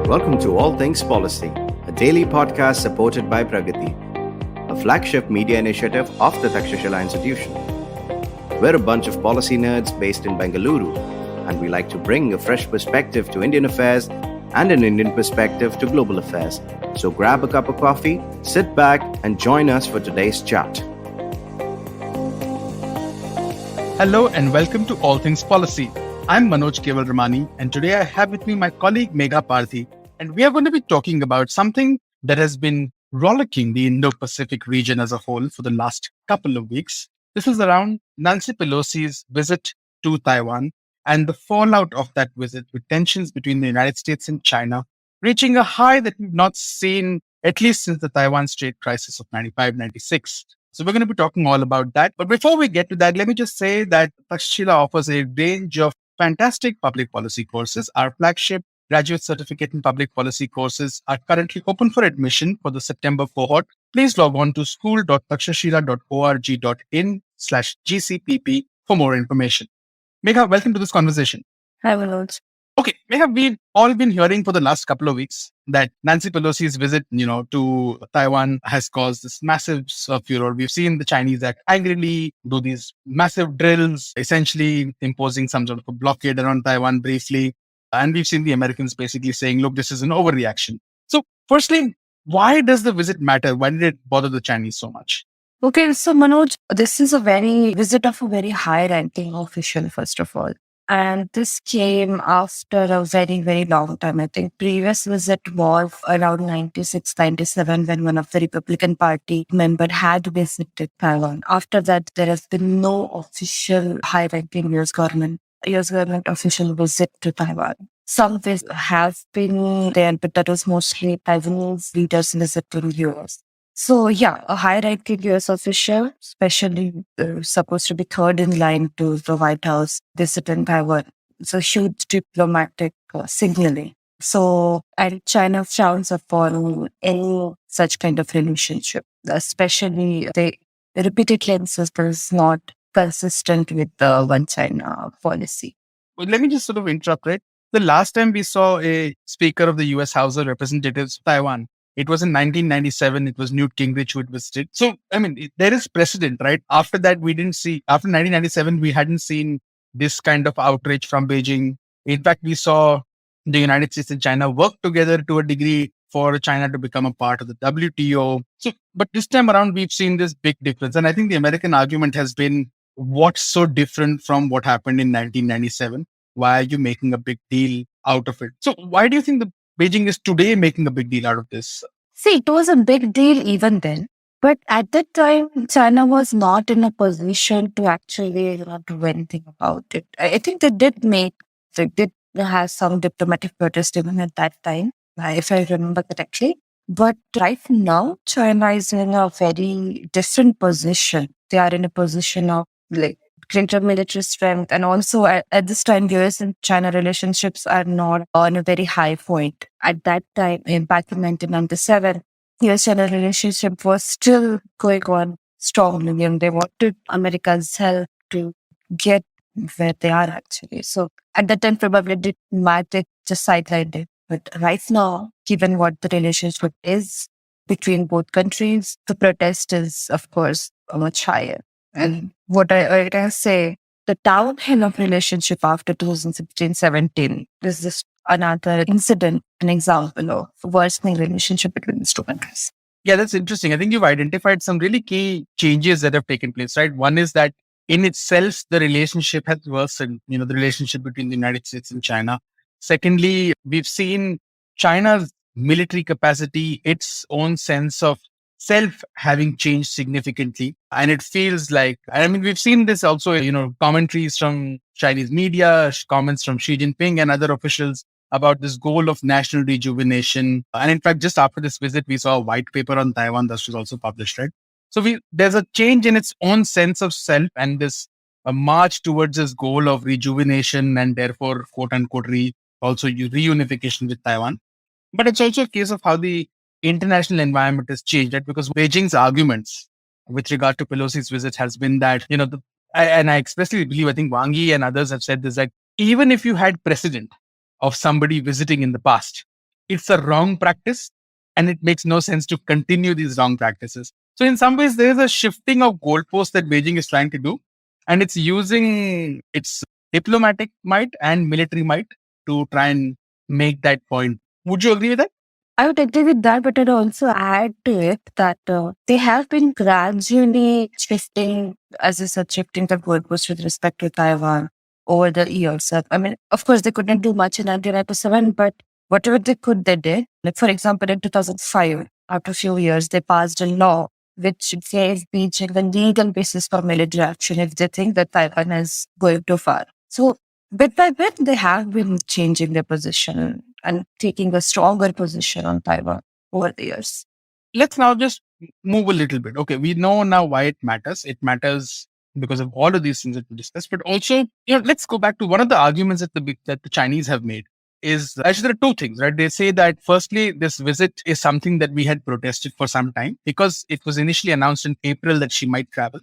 Welcome to All Things Policy, a daily podcast supported by Pragati, a flagship media initiative of the Takshashila institution. We're a bunch of policy nerds based in Bengaluru, and we like to bring a fresh perspective to Indian affairs and an Indian perspective to global affairs. So grab a cup of coffee, sit back, and join us for today's chat. Hello and welcome to All Things Policy. I'm Manoj Kewalramani, and today I have with me my colleague Megha Pardhi, and we are going to be talking about something that has been rollicking the Indo-Pacific region as a whole for the last couple of weeks. This is around Nancy Pelosi's visit to Taiwan and the fallout of that visit, with tensions between the United States and China reaching a high that we've not seen at least since the Taiwan Strait crisis of 95-96. So we're going to be talking all about that. But before we get to that, let me just say that Takshashila offers a range of fantastic public policy courses. Our flagship graduate certificate in public policy courses are currently open for admission for the September cohort. Please log on to school.takshashila.org.in/GCPP for more information. Megha, welcome to this conversation. Hi, Manoj. Okay, Megha, we've all been hearing for the last couple of weeks that Nancy Pelosi's visit, to Taiwan has caused this massive furor. We've seen the Chinese act angrily, do these massive drills, essentially imposing some sort of a blockade around Taiwan briefly. And we've seen the Americans basically saying, look, this is an overreaction. So firstly, why does the visit matter? Why did it bother the Chinese so much? Okay, so Manoj, this is a visit of a very high-ranking official, first of all. And this came after a very, very long time. I think previous visit was around 96, 97, when one of the Republican Party member had visited Taiwan. After that, there has been no official high-ranking US government official visit to Taiwan. Some have been there, but that was mostly Taiwanese leaders visiting US. So yeah, a high-ranking US official, especially supposed to be third in line to the White House, visiting Taiwan. It's a huge diplomatic signaling. So, and China frowns upon any such kind of relationship, especially they repeatedly insist is not consistent with the One China policy. Well, let me just sort of interrupt, right? The last time we saw a speaker of the US House of Representatives of Taiwan, it was in 1997. It was Newt Gingrich who had visited. So, there is precedent, right? After that, after 1997, we hadn't seen this kind of outrage from Beijing. In fact, we saw the United States and China work together to a degree for China to become a part of the WTO. So, but this time around, we've seen this big difference. And I think the American argument has been, what's so different from what happened in 1997? Why are you making a big deal out of it? So why do you think the Beijing is today making a big deal out of this? See, it was a big deal even then. But at that time, China was not in a position to actually do anything about it. I think they did have some diplomatic protest even at that time, if I remember correctly. But right now, China is in a very different position. They are in a position of greater military strength. And also at this time, US and China relationships are not on a very high point. At that time, back in 1997, US-China relationship was still going on strongly, and they wanted America's help to get where they are actually. So at that time, probably it didn't matter, just sidelined it. But right now, given what the relationship is between both countries, the protest is, of course, much higher. And what I can say, the downhill of relationship after 2016-17 is just another incident, an example of worsening relationship between these two countries. Yeah, that's interesting. I think you've identified some really key changes that have taken place, right? One is that in itself, the relationship has worsened, the relationship between the United States and China. Secondly, we've seen China's military capacity, its own sense of self having changed significantly. And it feels like, we've seen this also, commentaries from Chinese media, comments from Xi Jinping and other officials about this goal of national rejuvenation. And in fact, just after this visit, we saw a white paper on Taiwan that was also published, right? So there's a change in its own sense of self and this a march towards this goal of rejuvenation and therefore, quote unquote, reunification with Taiwan. But it's also a case of how the international environment has changed, right? Because Beijing's arguments with regard to Pelosi's visit has been that, and I expressly believe, I think Wang Yi and others have said this, that even if you had precedent of somebody visiting in the past, it's a wrong practice and it makes no sense to continue these wrong practices. So in some ways, there is a shifting of goalposts that Beijing is trying to do, and it's using its diplomatic might and military might to try and make that point. Would you agree with that? I would agree with that, but I'd also add to it that they have been gradually shifting, as you said, shifting the goalposts with respect to Taiwan over the years. I mean, of course, they couldn't do much in 1997, but whatever they could, they did. Like, for example, in 2005, after a few years, they passed a law which gave Beijing the legal basis for military action if they think that Taiwan is going too far. So bit by bit, they have been changing their position and taking a stronger position on Taiwan over the years. Let's now just move a little bit. Okay, we know now why it matters. It matters because of all of these things that we discussed, but also, let's go back to one of the arguments that the Chinese have made is actually there are two things, right? They say that firstly, this visit is something that we had protested for some time because it was initially announced in April that she might travel,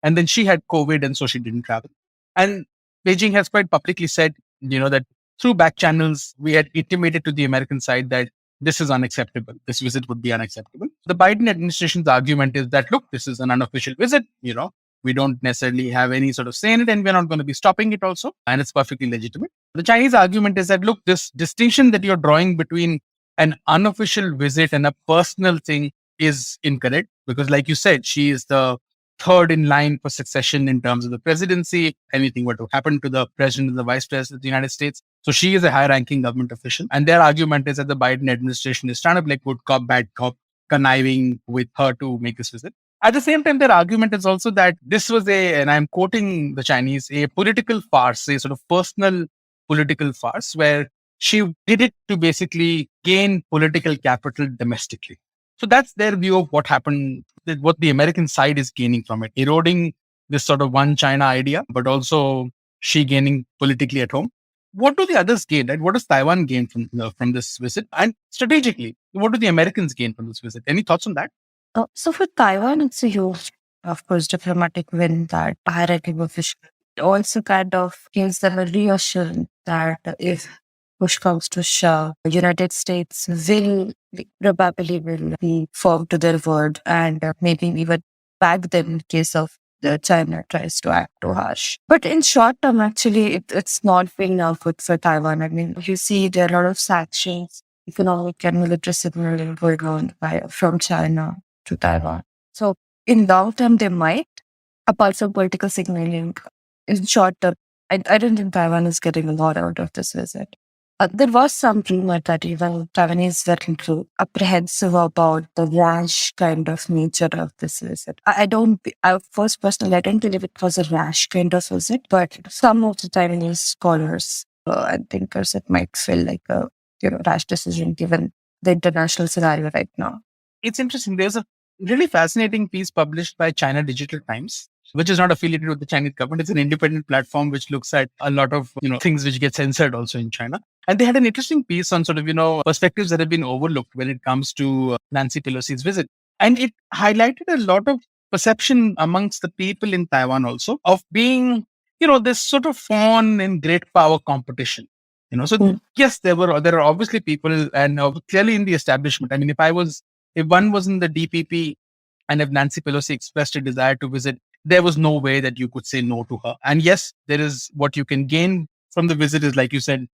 and then she had COVID, and so she didn't travel. And Beijing has quite publicly said, that through back channels, we had intimated to the American side that this is unacceptable. This visit would be unacceptable. The Biden administration's argument is that, look, this is an unofficial visit. We don't necessarily have any sort of say in it, and we're not going to be stopping it also. And it's perfectly legitimate. The Chinese argument is that, look, this distinction that you're drawing between an unofficial visit and a personal thing is incorrect because, like you said, she is the third in line for succession in terms of the presidency. Anything were to happen to the president and the vice president of the United States. So she is a high ranking government official. And their argument is that the Biden administration is trying to like good cop, bad cop, conniving with her to make this visit. At the same time, their argument is also that this was and I'm quoting the Chinese, a political farce, a sort of personal political farce where she did it to basically gain political capital domestically. So that's their view of what happened, what the American side is gaining from it, eroding this sort of one China idea, but also she gaining politically at home. What do the others gain, right? What does Taiwan gain from this visit? And strategically, what do the Americans gain from this visit? Any thoughts on that? So for Taiwan, it's a huge, of course, diplomatic win that high-ranking official. It also kind of gives them a reassurance that if push comes to shove, the United States probably will be firm to their word and maybe even back them in case of the China tries to act too harsh. But in short term, actually, it's not been good for Taiwan. I mean, you see there are a lot of sanctions, economic and military signaling going on from China to Taiwan. So in long term, they might, apart from political signaling. In short term, I don't think Taiwan is getting a lot out of this visit. There was some rumor that even Taiwanese were a little apprehensive about the rash kind of nature of this visit. I don't believe it was a rash kind of visit, but some of the Taiwanese scholars and thinkers, it might feel like a rash decision given the international scenario right now. It's interesting. There's a really fascinating piece published by China Digital Times, which is not affiliated with the Chinese government. It's an independent platform which looks at a lot of things which get censored also in China. And they had an interesting piece on sort of perspectives that have been overlooked when it comes to Nancy Pelosi's visit. And it highlighted a lot of perception amongst the people in Taiwan also of being, this sort of fun and great power competition. Yes, there are obviously people and clearly in the establishment. I mean, if one was in the DPP and if Nancy Pelosi expressed a desire to visit, there was no way that you could say no to her. And yes, there is what you can gain from the visit is, like you said,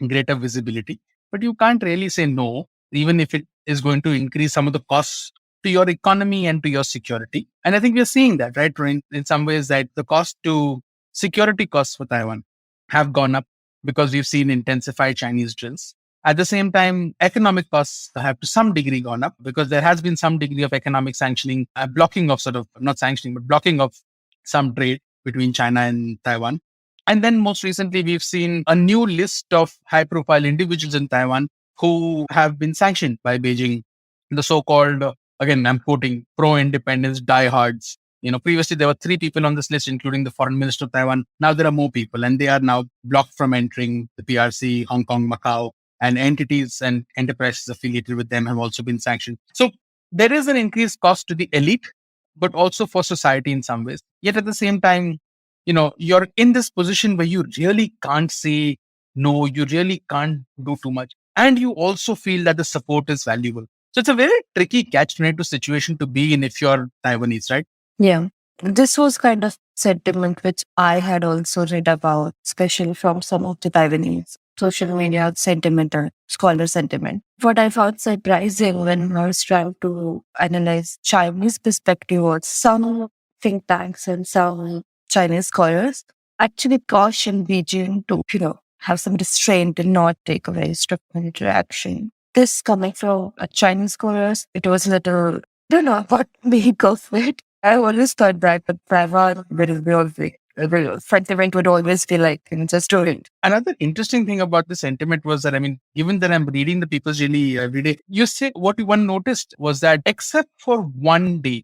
greater visibility. But you can't really say no, even if it is going to increase some of the costs to your economy and to your security. And I think we're seeing that, right? In some ways that the security costs for Taiwan have gone up because we've seen intensified Chinese drills. At the same time, economic costs have to some degree gone up because there has been some degree of economic sanctioning, blocking of not sanctioning, but blocking of some trade between China and Taiwan. And then most recently, we've seen a new list of high-profile individuals in Taiwan who have been sanctioned by Beijing. The so-called, again, I'm quoting, pro-independence diehards. Previously there were 3 people on this list, including the foreign minister of Taiwan. Now there are more people, and they are now blocked from entering the PRC, Hong Kong, Macau, and entities and enterprises affiliated with them have also been sanctioned. So there is an increased cost to the elite, but also for society in some ways. Yet at the same time, you're in this position where you really can't say no, you really can't do too much. and you also feel that the support is valuable. So it's a very tricky catch-22 situation to be in if you're Taiwanese, right? Yeah. This was kind of sentiment which I had also read about, especially from some of the Taiwanese social media sentiment or scholar sentiment. What I found surprising when I was trying to analyze Chinese perspective was some think tanks and some Chinese scholars actually caution Beijing to, have some restraint and not take a very strict interaction. This coming from a Chinese scholars, it was a little, don't know what make of it. I always thought that the Taiwan will be always, the sentiment would always be like, just do it. Another interesting thing about the sentiment was that, I mean, given that I'm reading the People's Daily every day, you say what one noticed was that except for one day,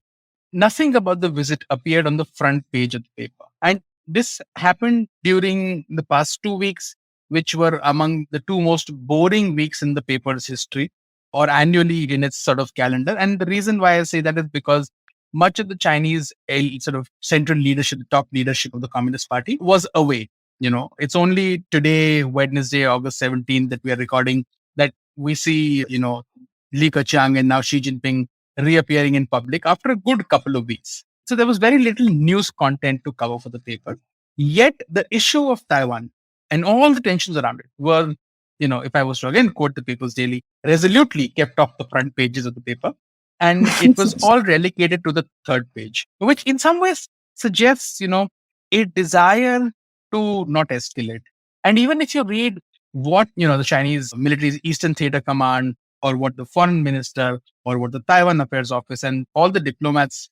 nothing about the visit appeared on the front page of the paper. And this happened during the past 2 weeks, which were among the two most boring weeks in the paper's history or annually in its sort of calendar. And the reason why I say that is because much of the Chinese sort of central leadership, the top leadership of the Communist Party was away. It's only today, Wednesday, August 17th, that we are recording, that we see, Li Keqiang and now Xi Jinping reappearing in public after a good couple of weeks. So there was very little news content to cover for the paper. Yet the issue of Taiwan and all the tensions around it were, if I was to again quote the People's Daily, resolutely kept off the front pages of the paper. And it was all relegated to the third page, which in some ways suggests, a desire to not escalate. And even if you read what, the Chinese military's Eastern Theater Command or what the foreign minister or what the Taiwan Affairs Office and all the diplomats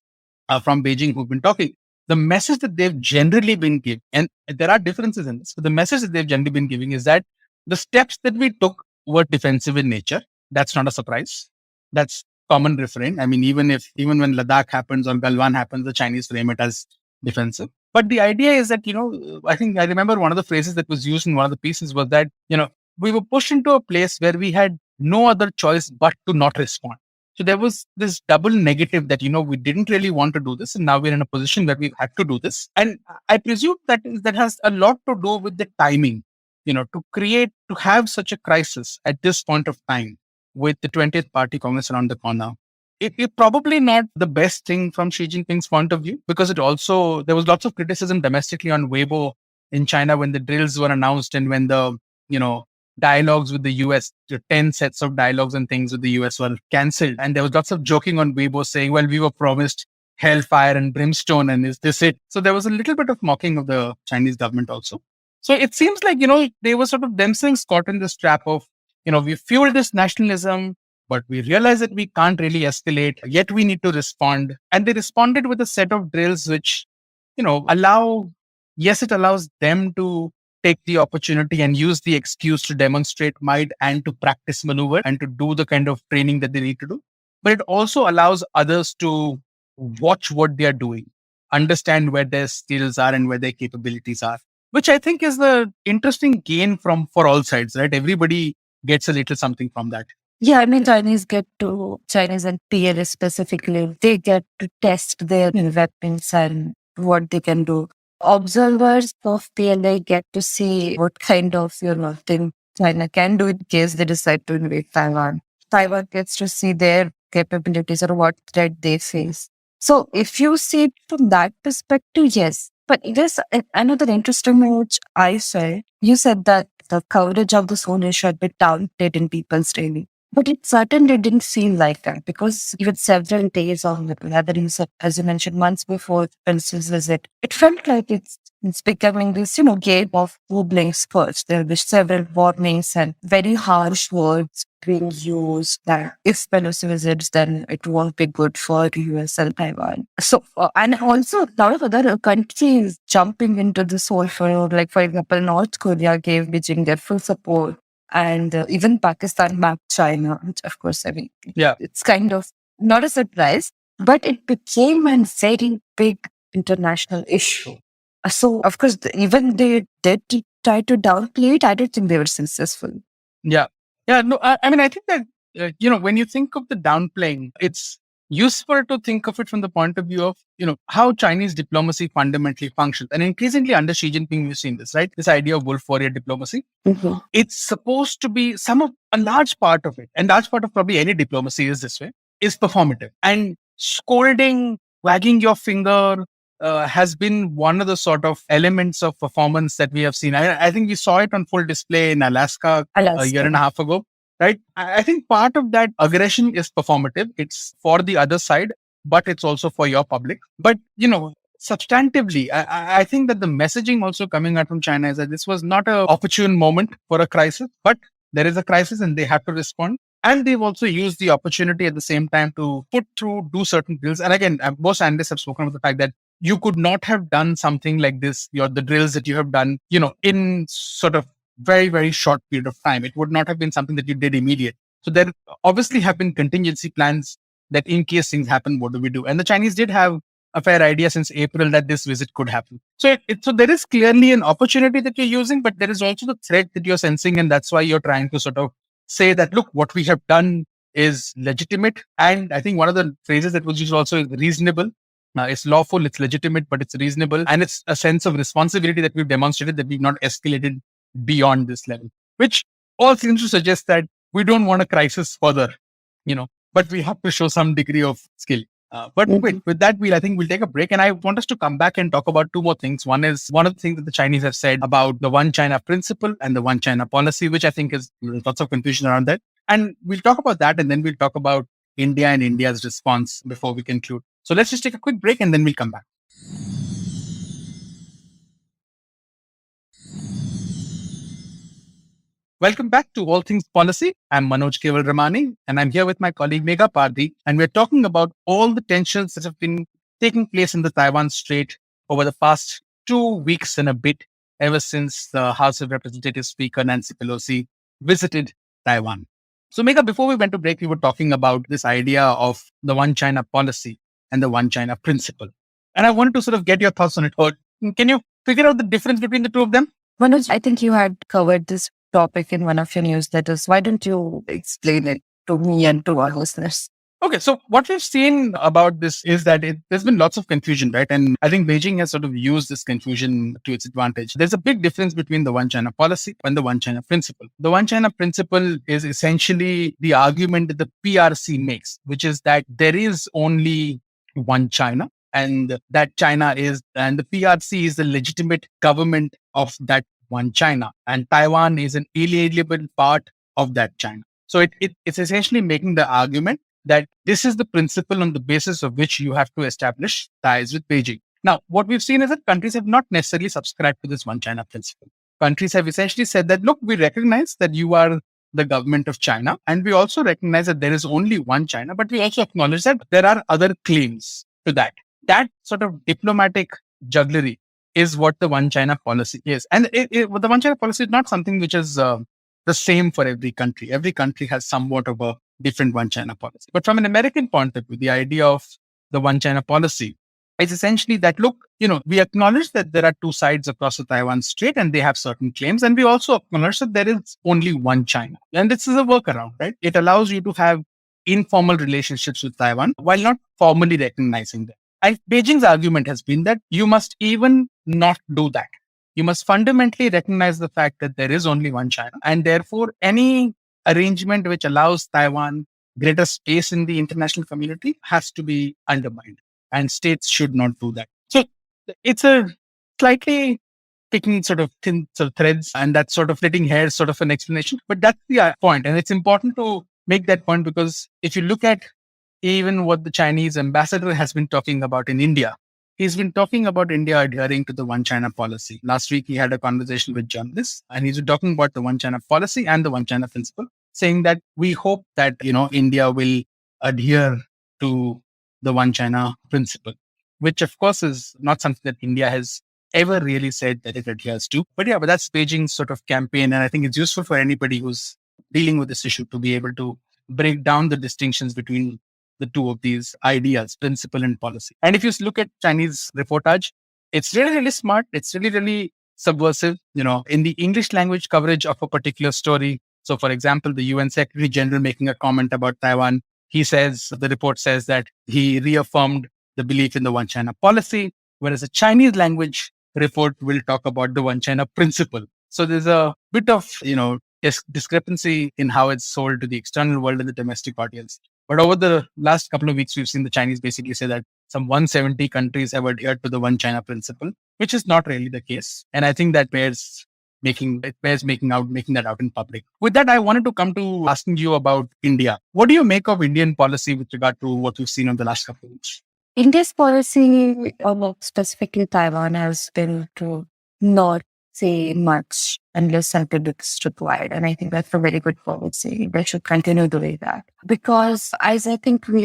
from Beijing who've been talking, the message that they've generally been giving, and there are differences in this, but the message that they've generally been giving is that the steps that we took were defensive in nature. That's not a surprise. That's common refrain. I mean, even when Ladakh happens or Galwan happens, the Chinese frame it as defensive. But the idea is that, I think I remember one of the phrases that was used in one of the pieces was that, we were pushed into a place where we had no other choice but to not respond. So there was this double negative that, we didn't really want to do this. And now we're in a position where we had to do this. And I presume that has a lot to do with the timing, to have such a crisis at this point of time with the 20th Party Congress around the corner. It probably not the best thing from Xi Jinping's point of view, because there was lots of criticism domestically on Weibo in China when the drills were announced and when the, dialogues with the US, the 10 sets of dialogues and things with the US were cancelled. And there was lots of joking on Weibo saying, well, we were promised hellfire and brimstone, and is this it? So there was a little bit of mocking of the Chinese government also. So it seems like, they were sort of themselves caught in this trap of, we fueled this nationalism, but we realize that we can't really escalate, yet we need to respond. And they responded with a set of drills which, it allows them to take the opportunity and use the excuse to demonstrate might and to practice maneuver and to do the kind of training that they need to do. But it also allows others to watch what they are doing, understand where their skills are and where their capabilities are, which I think is the interesting gain for all sides, right? Everybody gets a little something from that. Yeah, I mean, Chinese and PLA specifically, they get to test their weapons and what they can do. Observers of PLA get to see what kind of, thing China can do in case they decide to invade Taiwan. Taiwan gets to see their capabilities or what threat they face. So if you see it from that perspective, yes. But there's another interesting thing which I said. You said that the coverage of this whole issue had been downplayed in People's Daily. But it certainly didn't seem like that, because even several days on it, whether you said, as you mentioned, months before Pence's visit, it felt like it's becoming this, game of wobbling spurts. There were several warnings and very harsh words being used that if Pelosi visits, then it won't be good for US and Taiwan. So, and also a lot of other countries jumping into this whole field, like for example, North Korea gave Beijing their full support. And even Pakistan backed China, which of course, I mean, it's kind of not a surprise, but it became a very big international issue. So, of course, even they did try to downplay it. I don't think they were successful. Yeah. Yeah. No, I mean, I think that, when you think of the downplaying, it's useful to think of it from the point of view of, how Chinese diplomacy fundamentally functions. And increasingly under Xi Jinping, we've seen this, right? This idea of wolf warrior diplomacy. Mhm. It's supposed to be a large part of it, and large part of probably any diplomacy is this way, is performative. And scolding, wagging your finger has been one of the sort of elements of performance that we have seen. I think we saw it on full display in Alaska a year and a half ago, right? I think part of that aggression is performative. It's for the other side, but it's also for your public. But, substantively, I think that the messaging also coming out from China is that this was not an opportune moment for a crisis, but there is a crisis and they have to respond. And they've also used the opportunity at the same time to do certain drills. And again, most analysts have spoken about the fact that you could not have done something like this, the drills that you have done, in sort of very, very short period of time. It would not have been something that you did immediate. So there obviously have been contingency plans that in case things happen, what do we do? And the Chinese did have a fair idea since April that this visit could happen. So so there is clearly an opportunity that you're using, but there is also the threat that you're sensing. And that's why you're trying to sort of say that, look, what we have done is legitimate. And I think one of the phrases that was used also is reasonable. It's lawful, it's legitimate, but it's reasonable. And it's a sense of responsibility that we've demonstrated, that we've not escalated beyond this level, which all seems to suggest that we don't want a crisis further, but we have to show some degree of skill. But wait, with that, I think we'll take a break. And I want us to come back and talk about two more things. One is one of the things that the Chinese have said about the one China principle and the one China policy, which I think is lots of confusion around that. And we'll talk about that. And then we'll talk about India and India's response before we conclude. So let's just take a quick break and then we'll come back. Welcome back to All Things Policy. I'm Manoj Kewalramani, and I'm here with my colleague Megha Pardhi, and we're talking about all the tensions that have been taking place in the Taiwan Strait over the past 2 weeks and a bit, ever since the House of Representatives Speaker Nancy Pelosi visited Taiwan. So Megha, before we went to break, we were talking about this idea of the one China policy and the one China principle. And I wanted to sort of get your thoughts on it. Or can you figure out the difference between the two of them? Manoj, I think you had covered this topic in one of your newsletters. Why don't you explain it to me and to our listeners? Okay, so what we've seen about this is that there's been lots of confusion, right? And I think Beijing has sort of used this confusion to its advantage. There's a big difference between the one China policy and the one China principle. The one China principle is essentially the argument that the PRC makes, which is that there is only one China, and that China and the PRC is the legitimate government of that one China, and Taiwan is an inalienable part of that China. So it's essentially making the argument that this is the principle on the basis of which you have to establish ties with Beijing. Now, what we've seen is that countries have not necessarily subscribed to this one China principle. Countries have essentially said that, look, we recognize that you are the government of China, and we also recognize that there is only one China, but we also acknowledge that there are other claims to that. That sort of diplomatic jugglery is what the one China policy is. And the one China policy is not something which is the same for every country. Every country has somewhat of a different one China policy. But from an American point of view, the idea of the one China policy is essentially that, look, we acknowledge that there are two sides across the Taiwan Strait and they have certain claims. And we also acknowledge that there is only one China. And this is a workaround, right? It allows you to have informal relationships with Taiwan while not formally recognizing them. And Beijing's argument has been that you must even not do that. You must fundamentally recognize the fact that there is only one China. And therefore, any arrangement which allows Taiwan greater space in the international community has to be undermined. And states should not do that. So it's a slightly picking sort of thin sort of threads, and that's sort of splitting hairs sort of an explanation. But that's the point. And it's important to make that point because if you look at even what the Chinese ambassador has been talking about in India, he's been talking about India adhering to the one China policy. Last week, he had a conversation with journalists and he's been talking about the one China policy and the one China principle, saying that we hope that, India will adhere to the one China principle, which of course is not something that India has ever really said that it adheres to. But that's Beijing's sort of campaign. And I think it's useful for anybody who's dealing with this issue to be able to break down the distinctions between the two of these ideas, principle and policy. And if you look at Chinese reportage, it's really, really smart. It's really, really subversive, in the English language coverage of a particular story. So, for example, the UN Secretary General making a comment about Taiwan He says, the report says that he reaffirmed the belief in the one China policy, whereas a Chinese language report will talk about the one China principle. So there's a bit of, discrepancy in how it's sold to the external world and the domestic audience. But over the last couple of weeks, we've seen the Chinese basically say that some 170 countries have adhered to the one China principle, which is not really the case. And I think that bears making that out in public. With that, I wanted to come to asking you about India. What do you make of Indian policy with regard to what we've seen in the last couple of weeks? India's policy, or more specifically Taiwan, has been to not say much unless until it's required. And I think that's a very good policy. They should continue doing that. Because as I think we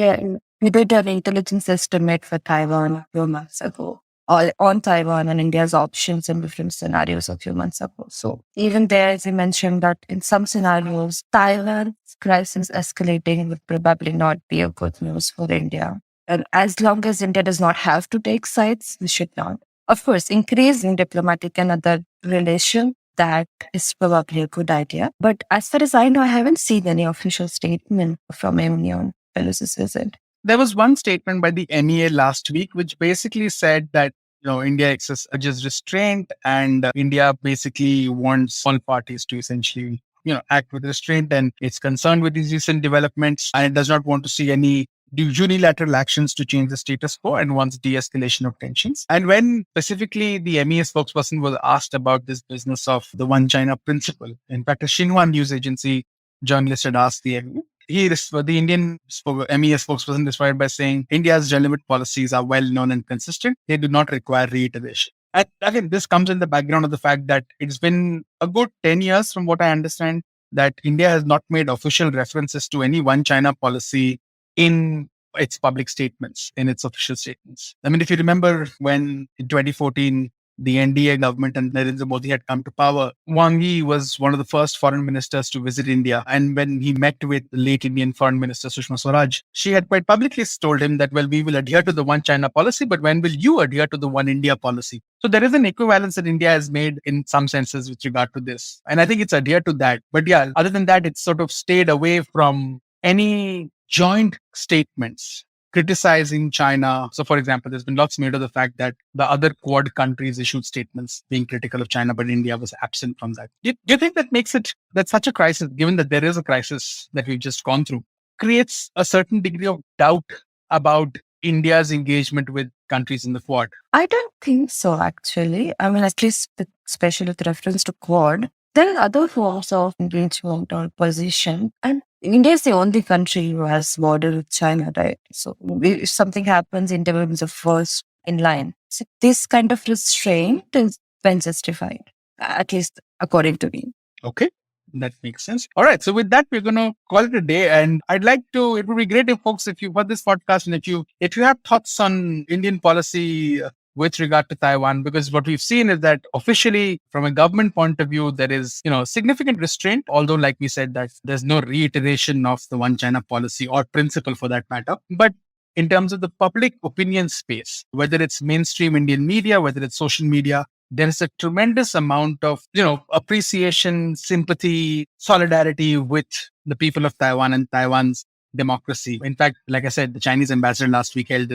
did an intelligence estimate for Taiwan a few months ago, on Taiwan and India's options in different scenarios a few months ago. So even there, as you mentioned, that in some scenarios, Taiwan's crisis escalating would probably not be a good news for India. And as long as India does not have to take sides, we should not. Of course, increasing diplomatic and other relations, that is probably a good idea. But as far as I know, I haven't seen any official statement from any on Pelosi's visit. There was one statement by the MEA last week, which basically said that India urges restraint, and India basically wants all parties to essentially act with restraint, and it's concerned with these recent developments, and it does not want to see any unilateral actions to change the status quo and wants de-escalation of tensions. And when specifically the MEA spokesperson was asked about this business of the one China principle, in fact, a Xinhua news agency journalist had asked the MEA. The Indian MEA spokesperson described by saying India's relevant policies are well known and consistent. They do not require reiteration. And again, this comes in the background of the fact that it's been a good 10 years, from what I understand, that India has not made official references to any one China policy in its public statements, in its official statements. I mean, if you remember when in 2014, the NDA government and Narendra Modi had come to power, Wang Yi was one of the first foreign ministers to visit India. And when he met with the late Indian foreign minister, Sushma Swaraj, she had quite publicly told him that, well, we will adhere to the one China policy, but when will you adhere to the one India policy? So there is an equivalence that India has made in some senses with regard to this. And I think it's adhered to that. But yeah, other than that, it's sort of stayed away from any joint statements criticizing China. So, for example, there's been lots made of the fact that the other Quad countries issued statements being critical of China, but India was absent from that. Do you think that makes it that such a crisis, given that there is a crisis that we've just gone through, creates a certain degree of doubt about India's engagement with countries in the Quad? I don't think so, actually. I mean, at least especially with reference to Quad, there are other forms of engagement or position. And India is the only country who has border with China, right? So if something happens, India will be the first in line. So this kind of restraint is well justified, at least according to me. Okay, that makes sense. All right. So with that, we're going to call it a day. And it would be great if folks, if you've heard this podcast and if you have thoughts on Indian policy with regard to Taiwan, because what we've seen is that officially, from a government point of view, there is, significant restraint, although like we said, that there's no reiteration of the one China policy or principle for that matter. But in terms of the public opinion space, whether it's mainstream Indian media, whether it's social media, there is a tremendous amount of, appreciation, sympathy, solidarity with the people of Taiwan and Taiwan's democracy. In fact, like I said, the Chinese ambassador last week held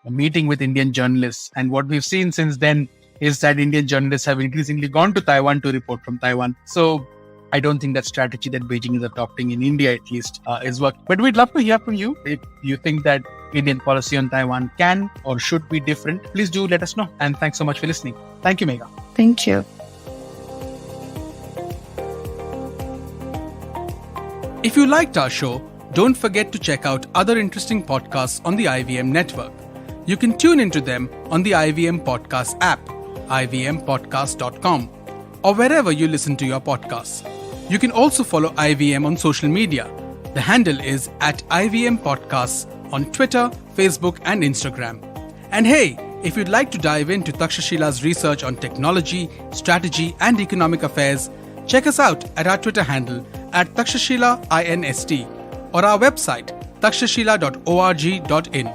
a meeting with Indian journalists. And what we've seen since then is that Indian journalists have increasingly gone to Taiwan to report from Taiwan. So I don't think that strategy that Beijing is adopting in India, at least, is working. But we'd love to hear from you. If you think that Indian policy on Taiwan can or should be different, please do let us know. And thanks so much for listening. Thank you, Megha. Thank you. If you liked our show, don't forget to check out other interesting podcasts on the IVM network. You can tune into them on the IVM Podcast app, ivmpodcast.com, or wherever you listen to your podcasts. You can also follow IVM on social media. The handle is @IVM Podcasts on Twitter, Facebook, and Instagram. And hey, if you'd like to dive into Takstashila's research on technology, strategy, and economic affairs, check us out at our Twitter handle @TakshashilaINST or our website takshashila.org.in.